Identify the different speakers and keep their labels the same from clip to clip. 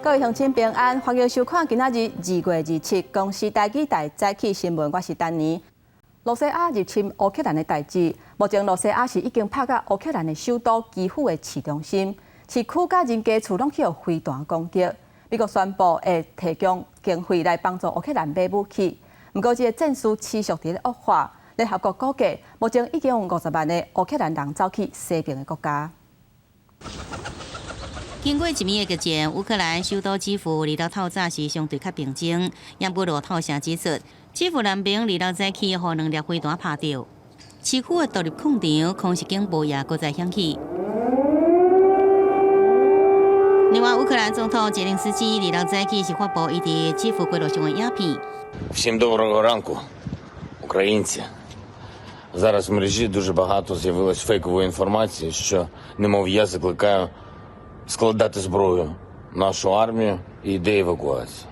Speaker 1: 各位乡亲平安，欢迎收看今仔日2月27公司台记台早起新闻，我是丹尼。罗西亚入侵乌克兰的代志，目前罗西亚是已经拍到乌克兰的首都基辅的市中心，市区甲人家厝拢去有飞弹攻击。美国宣布会提供经费来帮助乌克兰买武器，不过这个战事持续伫咧恶化。联合国估计，目前已经有50万的乌克兰人走去西边的国家。
Speaker 2: 经过1暝的激战，乌克兰首都基辅离到透早是相对较平静。也不路透社指出，基辅南边离到早起，予2粒飞弹拍到。市区的独立广场空袭警报也搁再响起。另外，乌克兰总统泽连斯基离到早起是发布伊伫基辅轨道上的影片。
Speaker 3: Всім доброго ранку, українці. Зараз в мережі дуже багато з'явилось фейкової інформації, що, немов я закликаю складати зброю нашу армію і йде евакуація.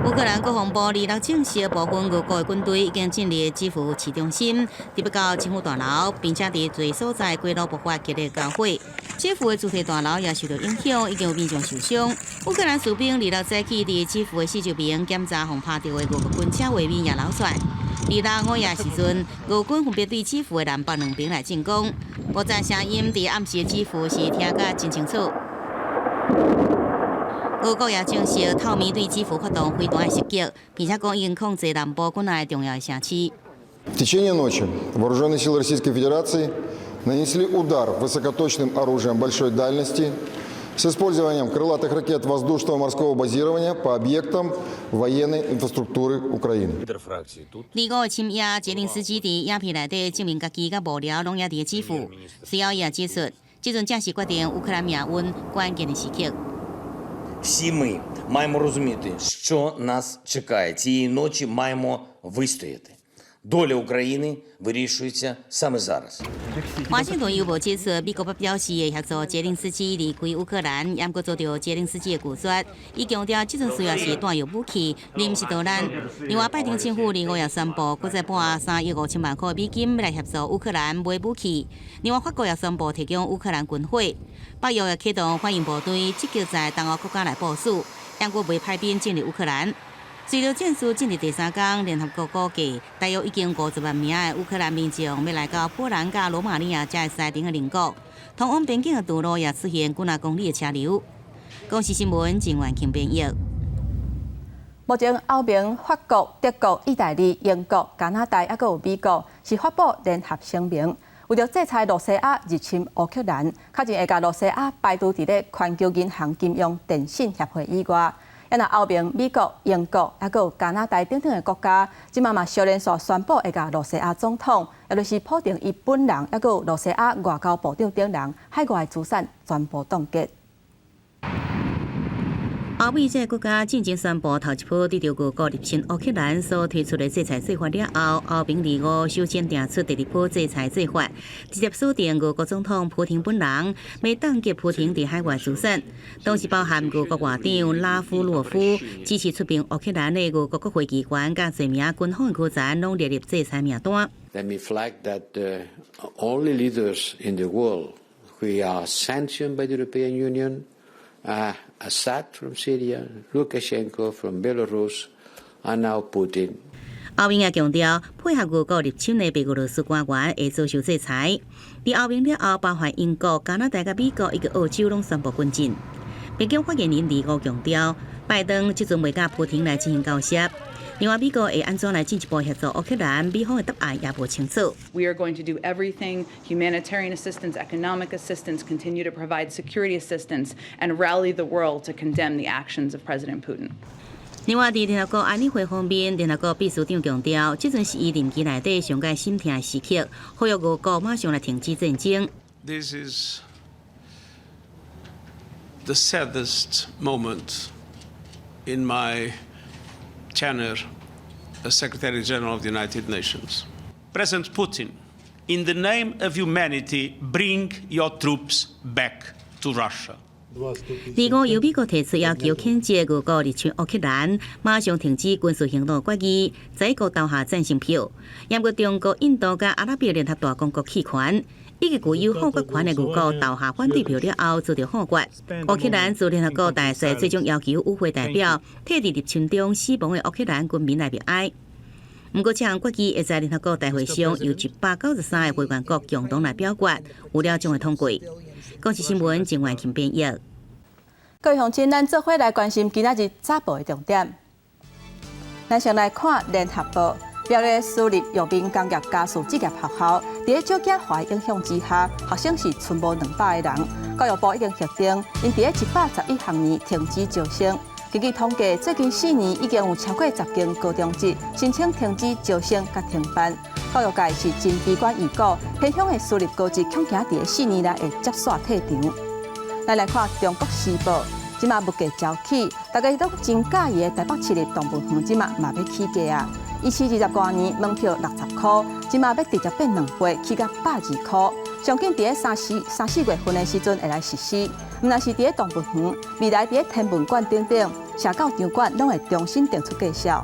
Speaker 2: 乌克兰国防部2日证实，部分俄国的军队已经进入基辅市中心，特别到政府大楼，并且伫侪所在轨道爆发激烈交火。基辅的主体大楼也受到影响，已经有民众受伤。乌克兰士兵2日早起伫基辅的市周边检查防拍到的俄国军车画面也流出来。2日午夜时阵，俄军分别对基辅的南北2边来进攻。爆炸声音伫暗时的基辅是听甲真清楚。 俄国也证实，透明对基辅发动飞弹的袭击，并且讲已经控制南部军内重要的城市。
Speaker 4: В течение ночи вооруженные силы Российской Федерации нанесли удар высокоточным оружием большой дальности с использованием крылатых ракет воздушного морского базирования по объектам военной инфраструктуры Украины.
Speaker 2: 25日深夜，泽连斯基伫影片内底证明家己甲幕僚拢也伫基辅。随后伊也指出，这阵正是决定乌克兰命运关键的时刻。
Speaker 5: Всі ми маємо розуміти, що нас чекає. Цієї ночі маємо вистояти. Доля України вирішується саме зараз.
Speaker 2: 华盛顿邮报指出，美国表示会协助泽连斯基离开乌克兰，也搁遭到泽连斯基的拒绝。伊强调，这阵需要是弹药武器，而不是导弹。另外，拜登政府25日宣布，搁再拨3亿5千万块美金来协助乌克兰买武器。另外，法国也宣布提供乌克兰军火。北约也启动反应部队，积极在东欧国家来部署，也搁未派兵进入乌克兰。 随着战事进入第3天，联合国估计，大约已经50万名的乌克兰民众要来到波兰甲罗马尼亚这西边的邻国，通往边境的道路也出现几啊公里的车流。公司新闻郑元庆编译。
Speaker 1: 目前，欧盟、法国、德国、意大利、英国、加拿大，还佫有美国，是发布联合声明，为了制裁罗西亚入侵乌克兰，确认会甲罗西亚排除伫咧全球银行金融电信协会以外。 也若欧盟、美国、英国，还佫有加拿大等等的国家，即嘛小联手宣布会甲罗西亚总统，也就是普丁伊本人，还佫有罗西亚外交部长等人海外资产全部冻结。
Speaker 2: 欧美这个国家进前宣布，头一波对着俄国入侵乌克兰所推出的制裁做法了后，欧盟25首先定出第2波制裁做法，直接锁定俄国总统普廷本人，未冻结普廷伫海外资产，当时包含俄国外长拉夫罗夫支持出兵乌克兰的俄国国会议员，甲侪名军方高层拢列入制裁名单。
Speaker 6: Let me flag that the only leaders in the world who are sanctioned by the European Union. Assad from Syria, Lukashenko from Belarus, and now Putin.
Speaker 2: 欧盟也强调，配合俄国入侵的白俄罗斯官员会遭受制裁。伫欧盟了后，包含英国、加拿大、甲美国以及澳洲拢宣布跟进。北京发言人25强调，拜登即阵未甲普廷来进行交涉。 另外，美国会安怎来进一步协助乌克兰？美方的答案也无清楚。
Speaker 7: We are going to do everything: humanitarian assistance, economic assistance, continue to provide security assistance, and rally the world to condemn the actions of President Putin.
Speaker 2: 另外，伫联合国安理会方面，联合国秘书长强调，即阵是伊任期内底上界心痛的时刻，呼吁俄国马上来停止战争。
Speaker 8: This is the saddest moment in my tenure as Secretary General of the United Nations. President Putin, in the name of humanity, bring your troops back to Russia.
Speaker 2: 25由美国提出要求谴责俄国入侵乌克兰，马上停止军事行动决议，在国投下赞成票。也过中国、印度甲阿拉伯联合大公国弃权。以及具有反决权的俄国投下反对票了后，遭到否决。乌克兰驻联合国大使最终要求与会代表替伫入侵中死亡的乌克兰军民来默哀。不过，这项决议会在联合国大会上由193个会员国共同来表决，有了将会通过。国际新闻郑婉婷编译。
Speaker 1: 各位乡亲，咱做伙来关心今仔日早报的重点。咱先来看《联合报》，标咧私立药品工业加速职业学校，伫少子化影响之下，学生是剩无200个人。教育部已经核定，因伫111学年停止招生。根据统计，最近4年已经有超过10间高中职申请停止招生甲停办。教育界是真悲观预估，偏乡的私立高职恐惊伫4年内会接煞退场。咱来看《中国时报》，即马物价飙起，大家都真介意的台北市立动物园，即马嘛要起价啊！以前20多年门票60块，即马要直接变2倍，起到120块。上紧伫3、4月份的时阵会来实施。毋但是伫动物园，未来伫天文馆等等，社教场馆拢会重新定出价销。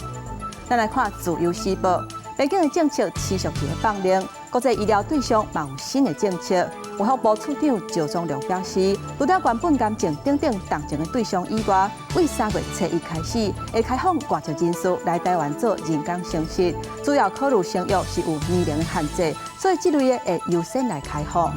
Speaker 1: 咱来看《自由时报》，边境的政策持续伫放令，国际医疗对象嘛有新的政策。卫福部处长赵忠良表示，除了原本癌症等等重症的对象以外，为3月初1开始，会开放外籍人士来台湾做人工生殖，主要考虑生育是有年龄的限制，所以这类的会优先来开放。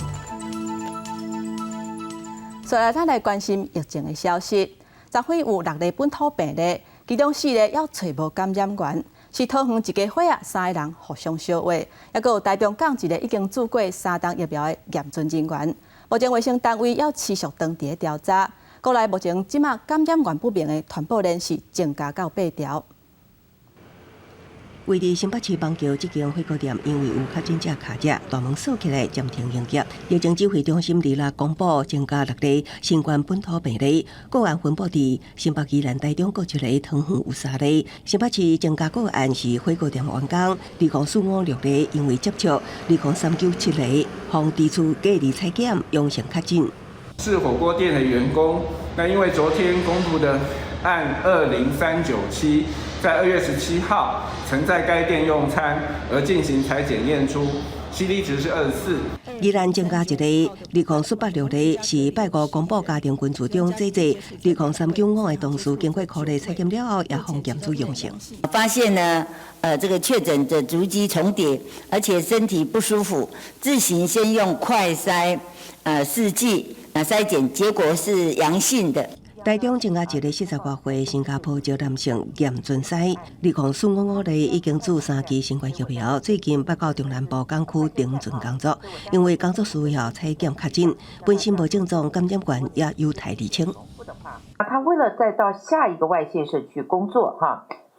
Speaker 1: 所以，咱来关心疫情的消息。昨昏有6例本土病例，其中4例要找无感染源。是桃园一家伙仔3个人互相烧话，还有台中港一个已经做过3档疫苗的验准人员。目前卫生单位要持续当地调查。国内目前即马感染源不明的传播链是增加到8条。
Speaker 9: 位于新北市邦桥这间火锅店，因为有确诊者卡价，大门锁起来，暂停营业。疫情指挥中心日内公布增加6例新冠本土病例，个案分布伫新北、宜兰、台中各一例，桃园有3例。新北市增加个案是火锅店员工，204556例，因为接触20397例，防地处隔离采检阳性确诊。
Speaker 10: 是火锅店的员工，那因为昨天公布的案20397，在2月17号曾在该店用餐而进行采检验出 CD 值是24。
Speaker 9: 宜兰增加1例，2086例是拜五公布家庭群组中这200395的同事经过科例采检了后，也防检出阳性。
Speaker 11: 发现呢，这个确诊的足迹重叠，而且身体不舒服，自行先用快筛试剂筛检，结果是阳性的。
Speaker 9: 台中增加1例40多岁新加坡籍男性验准筛，20455例已经注3期新冠疫苗，最近北到中南部港区停准工作，因为工作需要采检确诊，本身无症状感染源也有待厘清。
Speaker 12: 他为了再到下一个外县市去工作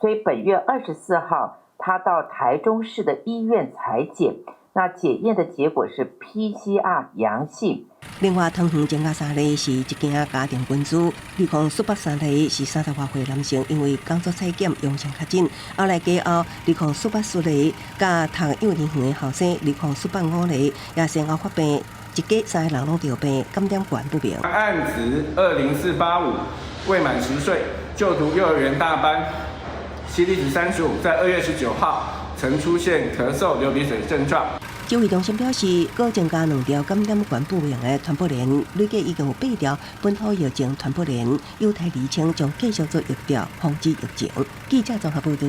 Speaker 12: 所以本月24号他到台中市的医院采检，那检验的结果是 PCR 阳性。
Speaker 9: 另外，桃园增加3例是一间家庭群组，2048例是30多岁男性，因为工作采检阳性确诊。后来加后2048例，甲读幼儿园的后生2045例也先后发病，一家3个人拢着病，感染源不明。
Speaker 10: 案值20485，未满10岁，就读幼儿园大班 ，CD 值35，在2月19号曾出现咳嗽、流鼻水症状。
Speaker 9: 指挥中心表示，各增加2条感染源不明的传播链，累计已经有8条本土疫情传播链，有待厘清，将继续做疫调防止疫情。记者综合报道。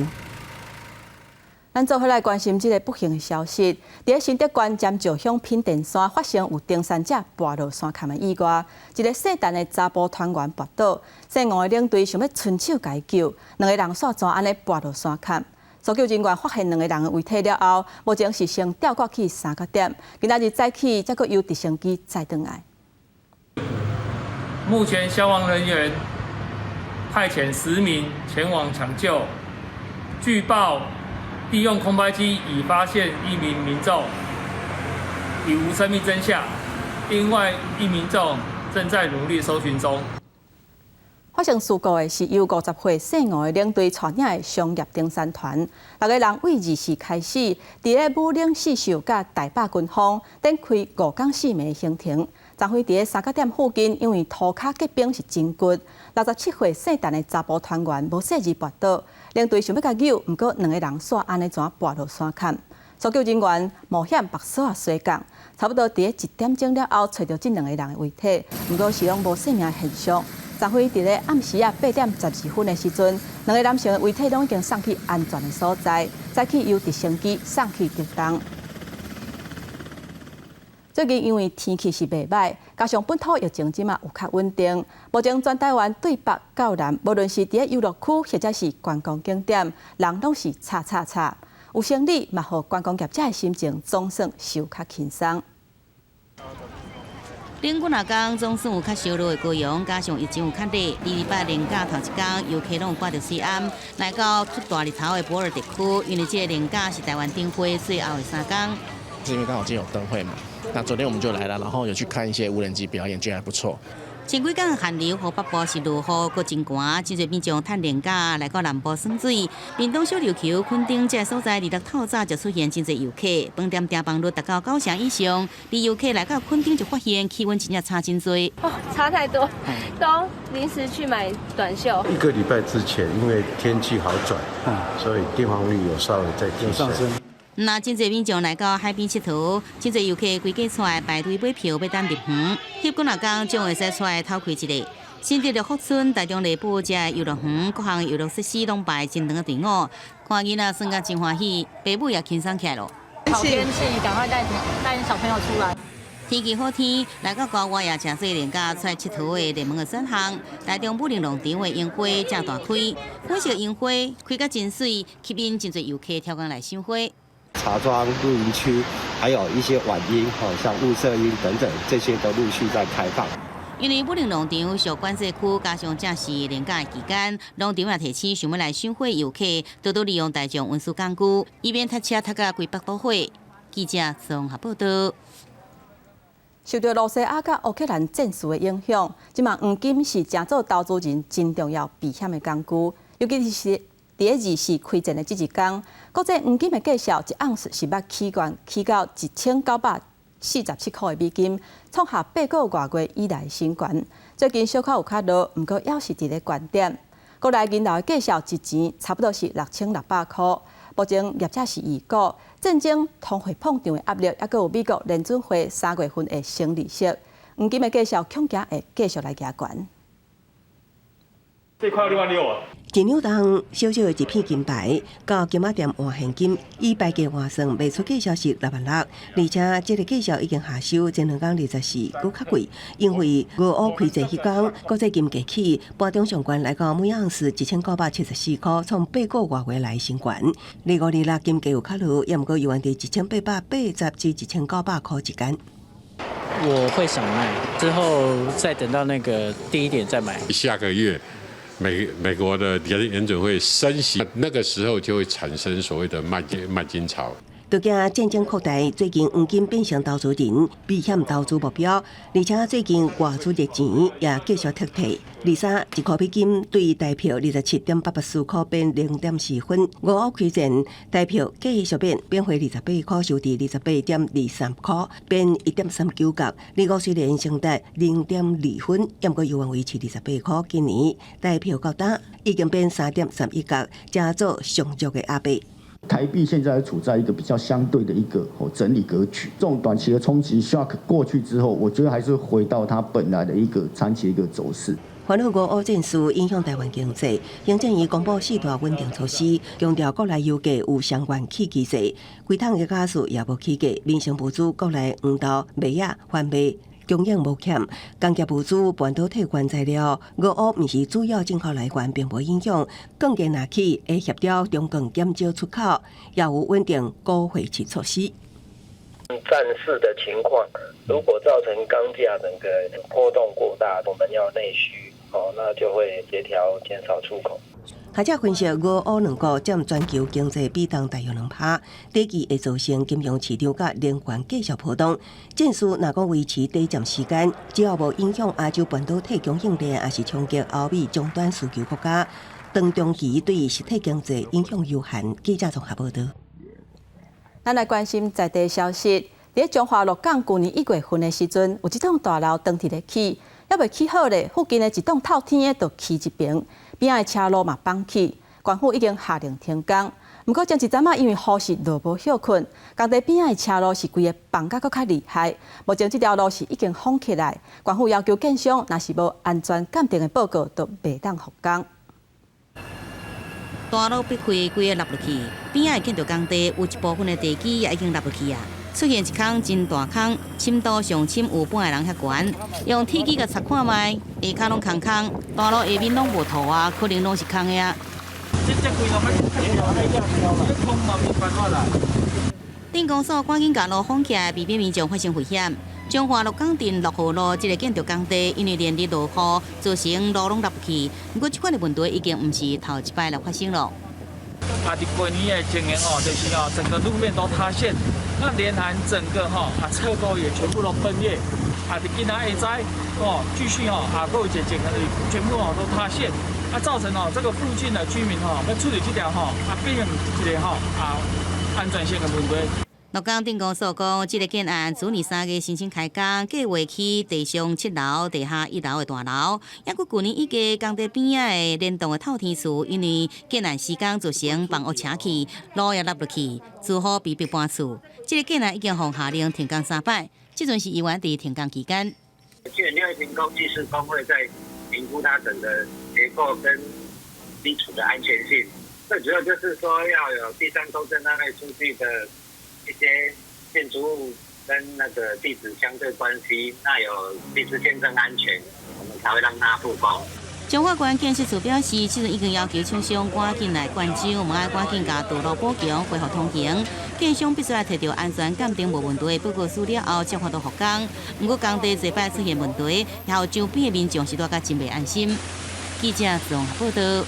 Speaker 1: 咱做回来关心这个不幸的消息，伫新德县尖石乡品田山发生有登山者跋落山坎的意外，一个姓陈的查甫团员跋倒，姓吴的领队想要伸手解救，2个人煞怎安尼跋落山坎？搜救人员发现2个人的遗体了后，目前是先吊挂去3个点，今仔日再起，再搁由直升机载回来。
Speaker 13: 目前消防人员派遣10名前往抢救。据报，利用空拍机已发现1名民众已无生命征象，另外1名众正在努力搜寻中。
Speaker 1: 发生事故的是由50岁姓吴的领队带领的商业登山团，6个人为2时开始，伫咧武岭四秀甲大坝军方展开5天4夜行程。昨昏伫咧3个点附近，因为涂骹结冰是真骨，67岁姓陈的查甫团员无细字跋倒，领队想要甲救，毋过2个人煞安尼怎跋落山坎？搜救人员冒险目锁啊水港，差不多伫1点钟了后，找到这2个人的遗体，不过是拢无生命现象。昨晖伫咧暗时啊8点12分的时阵，2个男性的遗体拢已经送去安全的所在，再去由直升机送去中东。最近因为天气是袂歹，加上本土疫情即马有较稳定，目前全台湾对北到南，无论是伫咧游乐区或者是观光景点，人拢是叉。有生理嘛，互观光业者的心情总算受较轻松。
Speaker 2: 冷几若天总算有较烧热的高阳，加上疫情有较热，礼拜连假头一天，游客拢有挂着水暗，来到出大日头的博尔地区，因为这个连假是台湾灯会最后的3天。
Speaker 14: 是因为刚好今天有灯会嘛，那昨天我们就来了，然后有去看一些无人机表演，觉得还不错。
Speaker 2: 前几天寒流和北部是落雨，阁真寒，真侪民众趁连假来到南部耍水。屏东小琉球、垦丁这所在，日落透早就出现真侪游客，饭店订房率达到90%以上。而游客来到垦丁就发现气温真正差真多。
Speaker 15: 哦，差太多，都临时去买短袖。
Speaker 16: 1个礼拜之前，因为天气好转，所以订房率有稍微在提升。
Speaker 2: 那真侪民众来到海边佚佗，真侪游客规家出来排队买票，要等入园。翕几若天，将会使出来偷开一个。新竹的福村、台中内部这游乐园，各项游乐设施拢排真长的队伍，看囡仔算甲真欢喜，爸母也轻松起来咯。
Speaker 15: 好天气，赶快带小朋友出来。
Speaker 2: 天气好天，来到高外也诚侪连假出来佚佗的热门的选项。台中武陵农场的樱花正大开，粉色樱花开甲真水，吸引真侪游客跳工来赏花。
Speaker 17: 茶庄露营区，还有一些晚樱，像雾社樱等等，这些都陆续在开放。
Speaker 2: 因为武陵农场属管制区，加上正是连假期间，农场也提醒想要来赏花游客，多多利用大众运输工具，以免塞车塞到规北都会。记者综合报道。
Speaker 1: 受到罗西亚甲乌克兰战事的影响，即马黄金是正做投资人真重要避险的工具，尤其是第24开战的这一天，国际黄金的价格1盎司是捌起到1947块的美金，创下8个外月以来的新高。最近小可有较落，不过还是伫咧高点。国内银楼的价格一钱差不多是6600块。目前业者是预估，战争、通货膨胀的压力，还佫有美国联准会3月份的升利息，黄金的价格恐惊会继续来加悬。
Speaker 18: 这块有66000啊！
Speaker 9: 一两重小小的一片金牌，到金仔店换现金，以败价换算卖出价是66000，而且这个价格已经下收，前2天24佫较贵，因为俄乌开战迄天，国际金价起盘中上悬来到每盎司1974块，创8个外月来新悬。25日金价有较落，也毋过犹原伫1880至1900块之间。
Speaker 19: 我会想卖，之后再等到那个低一点再买。
Speaker 20: 下个月。美国的联准会升息，那个时候就会产生所谓的卖金潮。
Speaker 9: 就惊战争扩大，最近黄金变成投资人避险投资目标，而且最近外出热钱也继续撤退。23一块美金对台票27.884块变0.4分。俄乌开战，台票继续变回28块，收伫28.23块，变1.39角。25虽然升达0.2分，也不过犹原维持28块。今年台票到达已经变3.31角，加做上足的压迫。
Speaker 21: 台币现在处在一个比较相对的一个整理格局，这种短期的冲击 shock 过去之后，我觉得还是回到它本来的一个长期的一个走势。
Speaker 9: 反正俄乌战事影响台湾经济，行政院公布4大稳定措施，强调国内油价有相关起机制，规趟的加速也无起价，民生补助国内黄豆、麦芽、番麦。供应无欠，工业物资、半导体原材料，俄乌毋是主要进口来源，并无影响。更加拿起会协调中共减少出口，也有稳定高回期措施。
Speaker 22: 战事的情况，如果造成钢价整个波动过大，我们要内需，那就会协调减少出口。
Speaker 9: 学者分析，俄乌两国占全球经济比重大约2%，短期会造成金融市场甲能源继续波动。战事若讲维持短暂时间，只要无影响亚洲半导体供应链，也是冲击欧美终端需求国家，长中期对实体经济影响有限。记者综合报道。
Speaker 1: 咱来关心在地消息，伫中华鹿港去年1月份的时阵，有一栋大楼当天咧起，还未起好咧，附近的一栋透天的就起一边。边仔的车路嘛绑起，官府已经下令停工。不过前一阵因为雨势落无休困，工地边仔的车路是规个放甲搁较厉害。目前这条路是已经封起来，官府要求建商若是无安全鉴定的报告，就袂当复工。
Speaker 2: 大路逼开，规个落落去，边仔的建筑工地有一部分的地基也已经落落去啊。出现一坑真大坑，深度上深有半个人遐悬。用铁机甲查看卖，下骹拢空空，大路下面拢无土啊，可能拢是空的啊。电工所赶紧将路封起来，避免民众发生危险。中华鹿港镇6号路这个建筑工地，因为连日落雨，造成路拢落不去。不过，这款的问题已经不是头一摆来发生了。
Speaker 3: 伫过年的情形就是整个路面都塌陷，那连含整个侧沟也全部都崩裂。伫今仔下午继续各有一个全部都塌陷，造成这个附近的居民要处理这条变成一个安全性的问题。
Speaker 2: 鹿港电工所讲，这个建案去年3月申请开工，计划起地上7楼、地下1楼的大楼。抑过去年一个工地边仔的联动的透天厝，因为建案施工造成房屋车去，路也落落去，只好被迫搬厝。这个建案已经互下令停工3摆，这阵是议员伫停工期间。
Speaker 22: 去年6月停工，技师工会在评估它整个结构跟基础的安全性。最主要就是说要有第三公证单位出具的一些建筑物跟那个地址相对关系，那有地质见证安全，我们才会让它复工。
Speaker 2: 中华关建设处表示，这阵已经要求厂商赶紧来灌浆，我们爱赶紧把道路补强，恢复通行。建商必须要摕到安全鉴定无问题的报告书了后，才发到复工。不过工地侪摆出现问题，然后周边的民众是大家真袂安心。记者综合报道。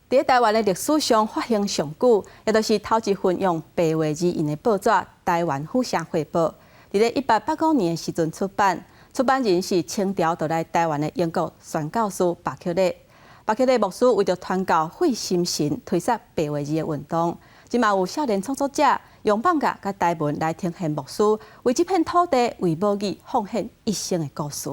Speaker 1: 在台湾的历史上发行上久，也就是头一份用白话字印的报纸《台湾府社会报》，在1885年的时阵出版，出版人是清朝到来台湾的英国宣教师巴克利。巴克利牧师为着传教费心神，推出白话字的运动。今嘛有少年创作者用放假甲台文来呈现牧师为这片土地为母语奉献一生的故事。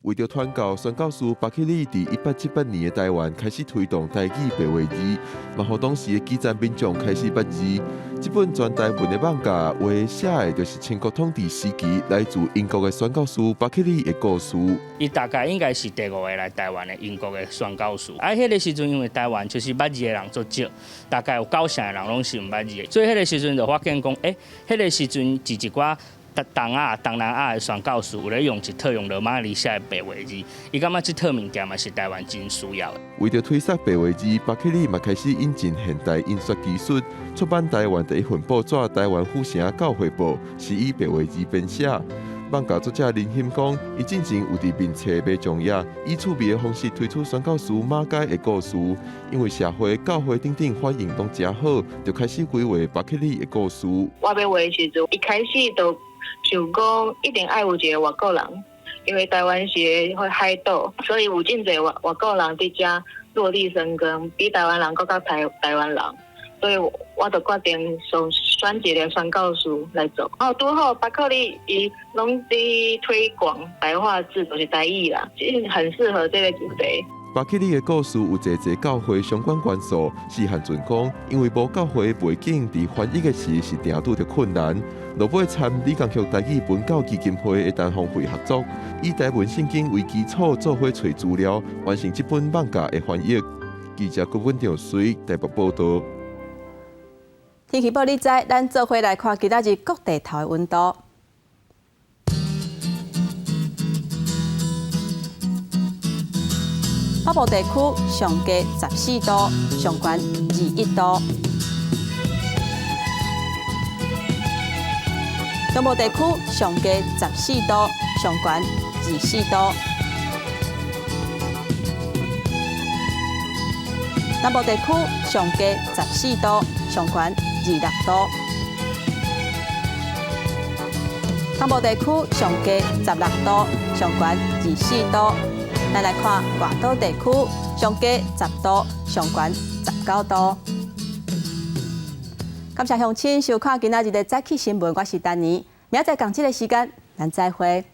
Speaker 18: 为着传教宣教师巴克利在1878年的台湾开始推动台语白话字，嘛，互当时的基层民众开始捌字。这本全台文的放假话写的就是清国统治时期来自英国的宣教师巴克利的故事。
Speaker 19: 伊大概应该是第5个来台湾的英国的宣教师。迄个时阵，因为台湾就是捌字的人足少，大概有9成的人拢是唔捌字的，所以迄个时阵就发现讲，迄个时阵是一寡。东南亚的宣教师有咧用一套用罗马里写的白话字，伊感觉这套物件嘛是台湾真需要的。
Speaker 18: 为着推广白话字，巴克利嘛开始引进现代印刷技术，出版台湾第一份报纸《台湾府城教会报》，是以白话字编写。放假作者林兴讲，伊进前有伫面册卖종业，以趣味的方式推出宣教师马街的故事。因为社会、教会等等反应都真好，就开始规划巴克利的故事。
Speaker 23: 我要画的时阵，一开始就想讲一定爱有一个外国人，因为台湾是个海岛，所以有真侪外国人伫遮落地生根，比台湾人更加台湾人。所以我就决定选一个宣教师来做。拄好巴克利伊拢在推广白话字，就是台语啦，很适合这个主题。
Speaker 18: 巴克利的故事有侪教会相关元素，是汉准讲，因为无教会背景，伫翻译的时是定拄着困难。落尾参理工局台语文教基金会的单方会合作，以台文圣经为基础，做伙找资料，完成这本放假的翻译。记者郭文长随台北报道。
Speaker 1: 天气报你知，咱做伙来看今仔日各地头的温度。北部地区上低14度，上悬21度；中部地区上低14度，上悬24度；南部地区上低14度，上悬26度；东部地区上低16度，上悬24度。咱来看外岛地区，上低10度，上悬19度。感谢乡亲收看今仔日的早起新闻，我是丹妮。明仔载同这个时间，咱再会。